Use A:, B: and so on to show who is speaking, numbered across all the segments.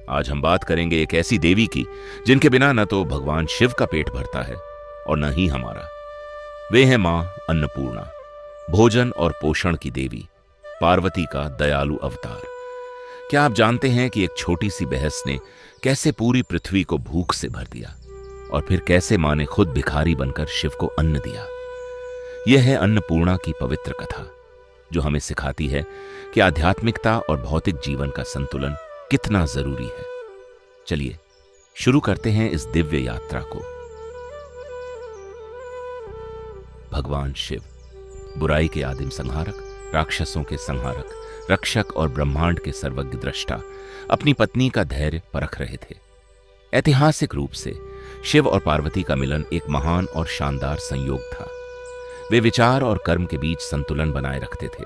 A: आज हम बात करेंगे एक ऐसी देवी की जिनके बिना न तो भगवान शिव का पेट भरता है और न ही हमारा। वे हैं मां अन्नपूर्णा, भोजन और पोषण की देवी, पार्वती का दयालु अवतार। क्या आप जानते हैं कि एक छोटी सी बहस ने कैसे पूरी पृथ्वी को भूख से भर दिया और फिर कैसे मां ने खुद भिखारी बनकर शिव को अन्न दिया। यह है अन्नपूर्णा की पवित्र कथा, जो हमें सिखाती है कि आध्यात्मिकता और भौतिक जीवन का संतुलन कितना जरूरी है। चलिए शुरू करते हैं इस दिव्य यात्रा को। भगवान शिव, बुराई के आदिम संहारक, राक्षसों के संहारक, रक्षक और ब्रह्मांड के सर्वज्ञ दृष्टा, अपनी पत्नी का धैर्य परख रहे थे। ऐतिहासिक रूप से शिव और पार्वती का मिलन एक महान और शानदार संयोग था। वे विचार और कर्म के बीच संतुलन बनाए रखते थे,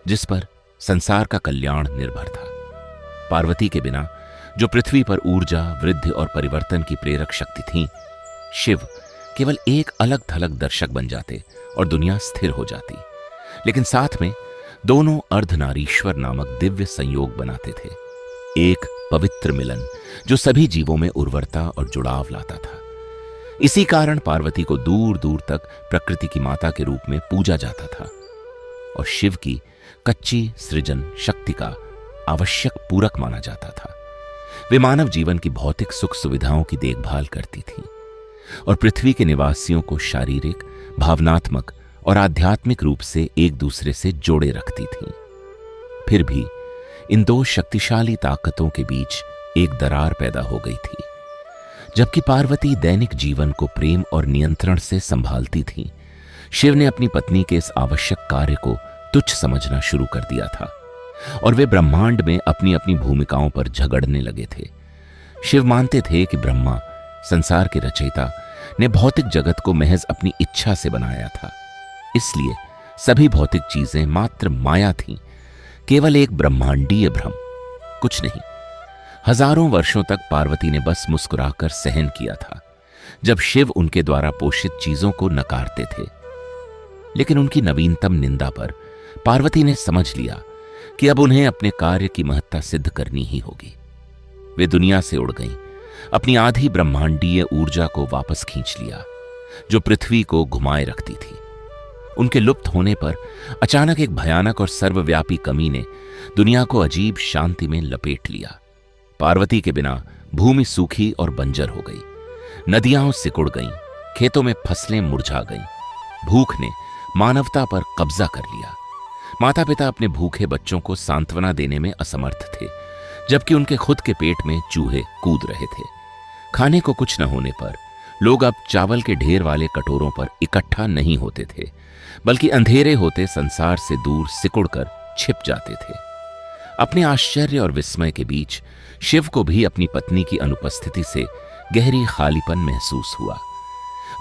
A: जिस पर संसार का कल्याण निर्भर था। पार्वती के बिना, जो पृथ्वी पर ऊर्जा, वृद्धि और परिवर्तन की प्रेरक शक्ति थी, शिव केवल एक अलग थलग दर्शक बन जाते और दुनिया स्थिर हो जाती। लेकिन साथ में दोनों अर्धनारीश्वर नामक दिव्य संयोग बनाते थे, एक पवित्र मिलन जो सभी जीवों में उर्वरता और जुड़ाव लाता था। इसी कारण पार्वती को दूर दूर तक प्रकृति की माता के रूप में पूजा जाता था और शिव की कच्ची सृजन शक्ति का आवश्यक पूरक माना जाता था। वे मानव जीवन की भौतिक सुख सुविधाओं की देखभाल करती थीं और पृथ्वी के निवासियों को शारीरिक, भावनात्मक और आध्यात्मिक रूप से एक दूसरे से जोड़े रखती थीं। फिर भी इन दो शक्तिशाली ताकतों के बीच एक दरार पैदा हो गई थी। जबकि पार्वती दैनिक जीवन को प्रेम और नियंत्रण से संभालती थी, शिव ने अपनी पत्नी के इस आवश्यक कार्य को तुच्छ समझना शुरू कर दिया था और वे ब्रह्मांड में अपनी अपनी भूमिकाओं पर झगड़ने लगे थे। शिव मानते थे कि ब्रह्मा, संसार के रचयिता, ने भौतिक जगत को महज अपनी इच्छा से बनाया था, इसलिए सभी भौतिक चीजें मात्र माया थीं, केवल एक ब्रह्मांडीय भ्रम, कुछ नहीं। हजारों वर्षों तक पार्वती ने बस मुस्कुराकर सहन किया था जब शिव उनके द्वारा पोषित चीजों को नकारते थे। लेकिन उनकी नवीनतम निंदा पर पार्वती ने समझ लिया कि अब उन्हें अपने कार्य की महत्ता सिद्ध करनी ही होगी। वे दुनिया से उड़ गईं, अपनी आधी ब्रह्मांडीय ऊर्जा को वापस खींच लिया जो पृथ्वी को घुमाए रखती थी। उनके लुप्त होने पर अचानक एक भयानक और सर्वव्यापी कमी ने दुनिया को अजीब शांति में लपेट लिया। पार्वती के बिना भूमि सूखी और बंजर हो गई, नदियां सिकुड़ गईं, खेतों में फसलें मुरझा गईं। भूख ने मानवता पर कब्जा कर लिया। माता पिता अपने भूखे बच्चों को सांत्वना देने में असमर्थ थे, जबकि उनके खुद के पेट में चूहे कूद रहे थे। खाने को कुछ न होने पर लोग अब चावल के ढेर वाले कटोरों पर इकट्ठा नहीं होते थे, बल्कि अंधेरे होते संसार से दूर सिकुड़कर छिप जाते थे। अपने आश्चर्य और विस्मय के बीच शिव को भी अपनी पत्नी की अनुपस्थिति से गहरी खालीपन महसूस हुआ।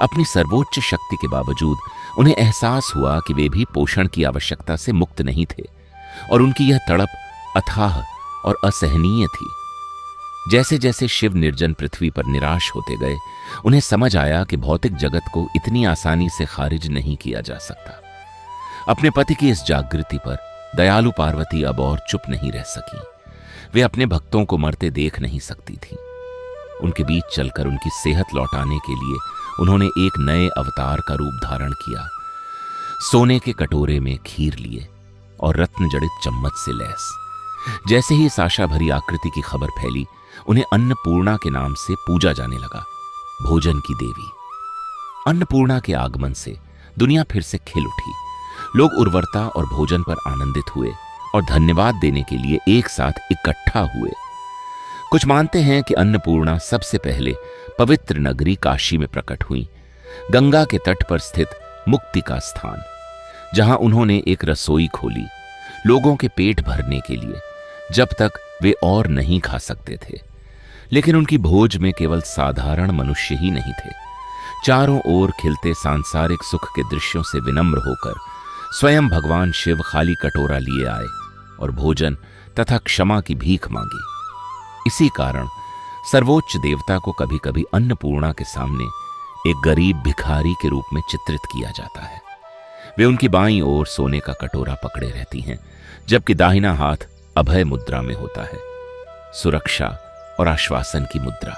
A: अपनी सर्वोच्च शक्ति के बावजूद उन्हें एहसास हुआ कि वे भी पोषण की आवश्यकता से मुक्त नहीं थे और उनकी यह तड़प अथाह और असहनीय थी। जैसे जैसे शिव निर्जन पृथ्वी पर निराश होते गए, उन्हें समझ आया कि भौतिक जगत को इतनी आसानी से खारिज नहीं किया जा सकता। अपने पति की इस जागृति पर दयालु पार्वती अब और चुप नहीं रह सकी। वे अपने भक्तों को मरते देख नहीं सकती थीं। उनके बीच चलकर उनकी सेहत लौटाने के लिए उन्होंने एक नए अवतार का रूप धारण किया। सोने के कटोरे में खीर लिए और रत्न जड़ित चम्मच से लैस। जैसे ही आशा भरी आकृति की खबर फैली, उन्हें अन्नपूर्णा के नाम से पूजा जाने लगा, भोजन की देवी। अन्नपूर्णा के आगमन से दुनिया फिर से खिल उठी। लोग उर्वरता और भोजन पर आनंदित हुए और धन्यवाद देने के लिए एक साथ इकट्ठा हुए। कुछ मानते हैं कि अन्नपूर्णा सबसे पहले पवित्र नगरी काशी में प्रकट हुई, गंगा के तट पर स्थित मुक्ति का स्थान, जहां उन्होंने एक रसोई खोली लोगों के पेट भरने के लिए, जब तक वे और नहीं खा सकते थे। लेकिन उनकी भोज में केवल साधारण मनुष्य ही नहीं थे। चारों ओर खिलते सांसारिक सुख के दृश्यों से विनम्र होकर स्वयं भगवान शिव खाली कटोरा लिए आए और भोजन तथा क्षमा की भीख मांगी। इसी कारण सर्वोच्च देवता को कभी कभी अन्नपूर्णा के सामने एक गरीब भिखारी के रूप में चित्रित किया जाता है। वे उनकी बाईं ओर सोने का कटोरा पकड़े रहती हैं, जबकि दाहिना हाथ अभय मुद्रा में होता है। सुरक्षा, और आश्वासन की मुद्रा।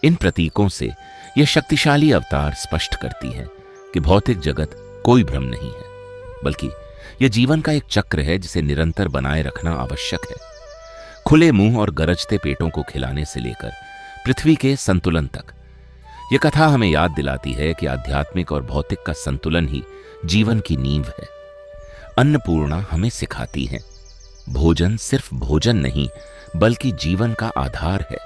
A: इन प्रतीकों से यह शक्तिशाली अवतार स्पष्ट करती हैं कि भौतिक जगत कोई भ्रम नहीं है, बल्कि यह जीवन का एक चक्र है जिसे निरंतर बनाए रखना आवश्यक है। खुले मुंह और गरजते पेटों को खिलाने से लेकर पृथ्वी के संतुलन तक, यह कथा हमें याद दिलाती है कि आध्यात्मिक और भौतिक का संतुलन ही जीवन की नींव है। अन्नपूर्णा हमें सिखाती है, भोजन सिर्फ भोजन नहीं बल्कि जीवन का आधार है।